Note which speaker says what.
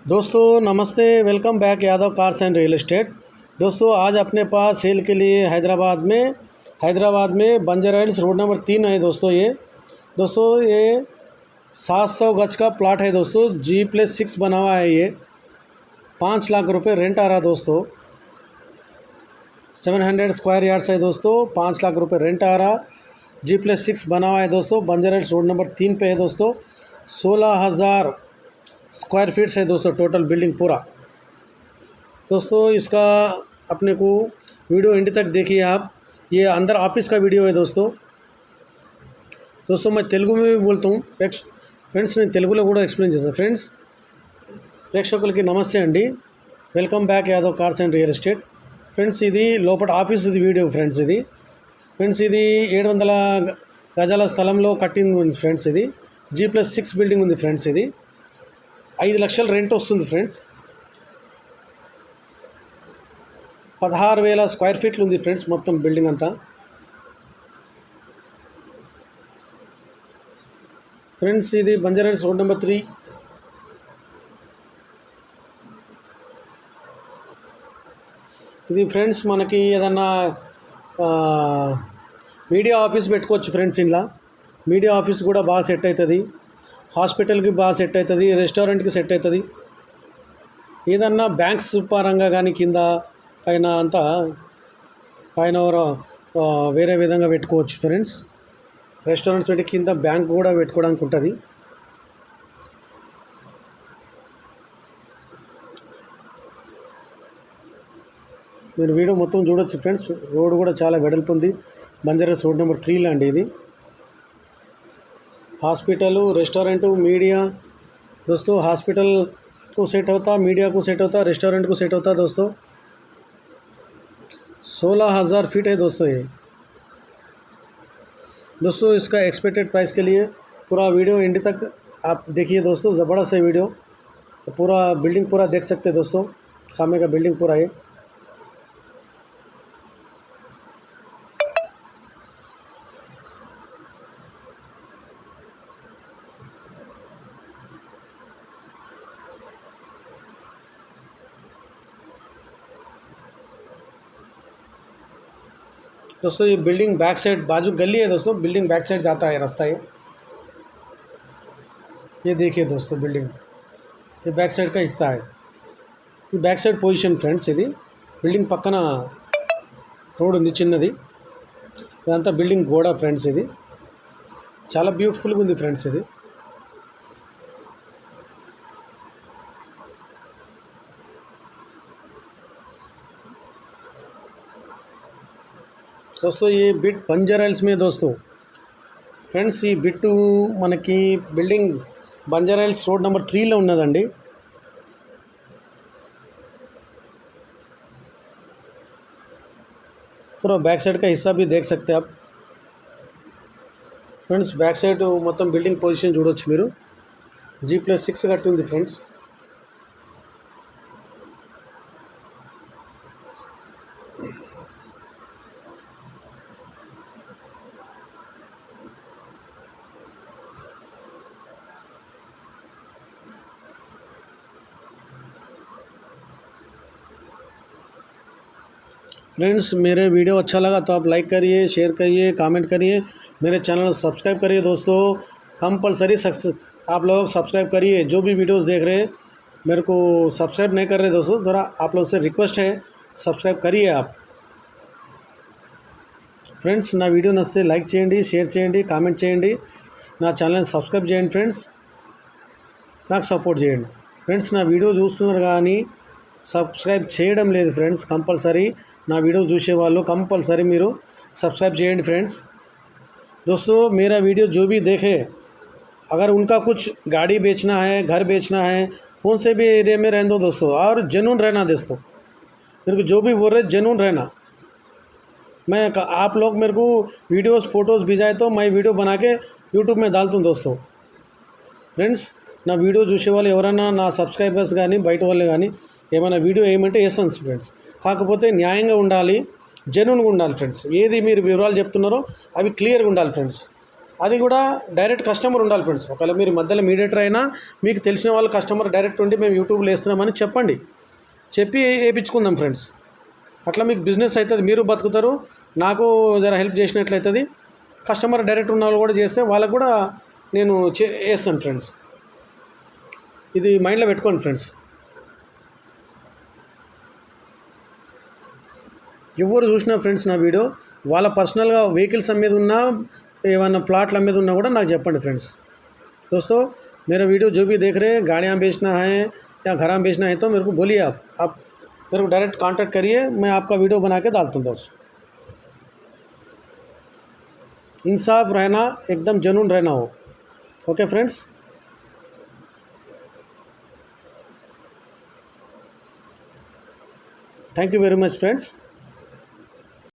Speaker 1: दोस्तों नमस्ते, welcome back Yadav cars and real estate. दोस्तों आज अपने पास सेल के लिए हैदराबाद में बंजारा हिल्स रोड नंबर 3 है। दोस्तों ये 700 गज का प्लाट है। दोस्तों G+6 बना हुआ है। ये 5 लाख रुपए रेंट आ रहा है। दोस्तों 700 स्क्वायर यार्ड्स है। दोस्तों 5 लाख रुपए रेंट आ रहा। G+6 बना हुआ है। दोस्तों बंजारा हिल्स रोड नंबर 3 पे है। दोस्तों 16,000 स्क्वायर फीट्स है। दोस्तों टोटल बिल्डिंग पूरा। दोस्तों इसका अपने को वीडियो एंड तक देखिए आप। ये अंदर ऑफिस का वीडियो है। दोस्तों मैं तेलुगु में भी बोलता हूँ फ्रेंड्स, నేను తెలుగులో కూడా ఎక్స్ప్లెయిన్ చేస్తాను। ఫ్రెండ్స్ ప్రేక్షకులకి నమస్తే అండి, welcome back Yadav cars and real estate. Friends ఇది లోపల ఆఫీస్ వీడియో ఫ్రెండ్స్। ఇది 700 గజాల స్థలంలో కట్టింది ఉంది ఫ్రెండ్స్। ఇది G+6 బిల్డింగ్ ఉంది ఫ్రెండ్స్। ఇది 5 లక్షల రెంట్ వస్తుంది ఫ్రెండ్స్। 16,000 స్క్వేర్ ఫీట్లు ఉంది ఫ్రెండ్స్ మొత్తం బిల్డింగ్ అంతా। ఫ్రెండ్స్ ఇది బంజారా హిల్స్ రోడ్ నెంబర్ 3। ఇది ఫ్రెండ్స్ మనకి ఏదన్నా మీడియా ఆఫీస్ పెట్టుకోవచ్చు ఫ్రెండ్స్। ఇంట్లో మీడియా ఆఫీస్ కూడా బాగా సెట్ అవుతుంది, హాస్పిటల్కి బాగా సెట్ అవుతుంది, రెస్టారెంట్కి సెట్ అవుతుంది, ఏదన్నా బ్యాంక్స్ పరంగా కానీ కింద పైన అంతా పైన వేరే విధంగా పెట్టుకోవచ్చు ఫ్రెండ్స్। రెస్టారెంట్స్ పెట్టి కింద బ్యాంక్ కూడా పెట్టుకోవడానికి ఉంటుంది। మీరు వీడియో మొత్తం చూడొచ్చు ఫ్రెండ్స్। రోడ్ కూడా చాలా వెడల్పు ఉంది। బంజారా హిల్స్ రోడ్ నెంబర్ 3 అండి ఇది। हॉस्पिटल, रेस्टोरेंट, मीडिया दोस्तों हॉस्पिटल को सेट होता, मीडिया को सेट होता, रेस्टोरेंट को सेट होता। दोस्तों 16,000 फीट है दोस्तों ये। दोस्तों इसका एक्सपेक्टेड प्राइस के लिए पूरा वीडियो एंड तक आप देखिए दोस्तों। ज़बरदस्त है वीडियो, पूरा बिल्डिंग पूरा देख सकते हैं दोस्तों। सामने का बिल्डिंग पूरा है। दोस्तों ये बिल्डिंग बैक साइड बाजू गली है। दोस्तों बिल्डिंग बैक साइड जाता है रास्ता। ये देखिए दोस्तों बिल्डिंग, ये बैक साइड का हिस्सा है। ये बैक साइड పొజిషన్ ఫ్రెండ్స్। ఇది బిల్డింగ్ పక్కన రోడ్ ఉంది చిన్నది, ఇదంతా బిల్డింగ్ గోడ ఫ్రెండ్స్। ఇది చాలా బ్యూటిఫుల్గా ఉంది ఫ్రెండ్స్। ఇది दोस्तों ये बिट बंजारा हिल्स में दोस्तों फ्रेंड्स ఈ బిట్ మనకి building Banjara hills road number 3లో ఉన్నదండి। पूरा बैक साइड का हिस्सा भी देख सकते हैं आप फ्रेंड्स। बैक साइड మొత్తం బిల్డింగ్ పొజిషన్ చూడొచ్చు మీరు। G+6 కట్టి ఉంది ఫ్రెండ్స్। फ्रेंड्स मेरे वीडियो अच्छा लगा तो आप लाइक करिए, शेयर करिए, कमेंट करिए, मेरे चैनल को सब्सक्राइब करिए। दोस्तों कंपलसरी आप लोग सब्सक्राइब करिए। जो भी वीडियोस देख रहे हैं मेरे को सब्सक्राइब नहीं कर रहे दोस्तों, ज़रा आप लोग से रिक्वेस्ट है सब्सक्राइब करिए आप ఫ్రెండ్స్। నా వీడియో నచ్చితే లైక్ చేయండి, షేర్ చేయండి, కామెంట్ చేయండి, నా ఛానల్ని సబ్స్క్రైబ్ చేయండి ఫ్రెండ్స్, నాకు సపోర్ట్ చేయండి ఫ్రెండ్స్। నా వీడియో చూస్తున్నారు కానీ సబ్స్క్రైబ్ చేయడం లేదు ఫ్రెండ్స్। कंपलसरी ना वीडियो చూసే వాళ్ళు कंपलसरी మీరు सब्सक्राइब చేయండి फ्रेंड्स। दोस्तों मेरा वीडियो जो भी देखे, अगर उनका कुछ गाड़ी बेचना है, घर बेचना है, कौन से भी एरिया में रहने दो दोस्तों, और जेन्युइन रहना दोस्तों। मेरे को जो भी बोल रहे जेन्युइन रहना। मैं आप लोग मेरे को वीडियोस फोटोज़ भेजाए तो मैं वीडियो बना के यूट्यूब में डालता हूँ दोस्तों। ఫ్రెండ్స్ నా వీడియో చూసే వాళ్ళు ఎవరైనా నా సబ్స్క్రైబర్స్ కానీ బయట వాళ్ళే కానీ ఏమైనా వీడియో ఏమంటే వేస్తాను ఫ్రెండ్స్, కాకపోతే న్యాయంగా ఉండాలి, జెన్యూన్గా ఉండాలి ఫ్రెండ్స్। ఏది మీరు వివరాలు చెప్తున్నారో అవి క్లియర్గా ఉండాలి ఫ్రెండ్స్। అది కూడా డైరెక్ట్ కస్టమర్ ఉండాలి ఫ్రెండ్స్. ఒకవేళ మీరు మధ్యలో మీడియేటర్ అయినా మీకు తెలిసిన వాళ్ళు కస్టమర్ డైరెక్ట్ ఉండి మేము యూట్యూబ్లో వేస్తున్నామని చెప్పండి, చెప్పి వేయించుకుందాం ఫ్రెండ్స్. అట్లా మీకు బిజినెస్ అవుతుంది, మీరు బతుకుతారు, నాకు జర హెల్ప్ చేసినట్లయితుంది. కస్టమర్ డైరెక్ట్ ఉన్న వాళ్ళు కూడా చేస్తే వాళ్ళకు కూడా నేను వేస్తాను ఫ్రెండ్స్. ఇది మైండ్లో పెట్టుకోండి ఫ్రెండ్స్. ఎవరు చూసినా ఫ్రెండ్స్ నా వీడియో వాళ్ళ పర్సనల్గా వెహికల్స్ అమ్మేది ఉన్నా ఏమన్నా प्लाट अम्मेది ఉన్నా కూడా నాకు చెప్పండి फ्रेंड्स। दोस्तों मेरा वीडियो जो भी देख रहे हैं गाड़ियाँ बेचना है या घर बेचना है तो मेरे को बोलिए, आप मेरे को डायरेक्ट कांटेक्ट करिए, मैं आपका वीडियो बना के डालता हूँ दोस्तों। इंसाफ रहना, एकदम जनून रहना हो। Okay friends, thank you very much friends.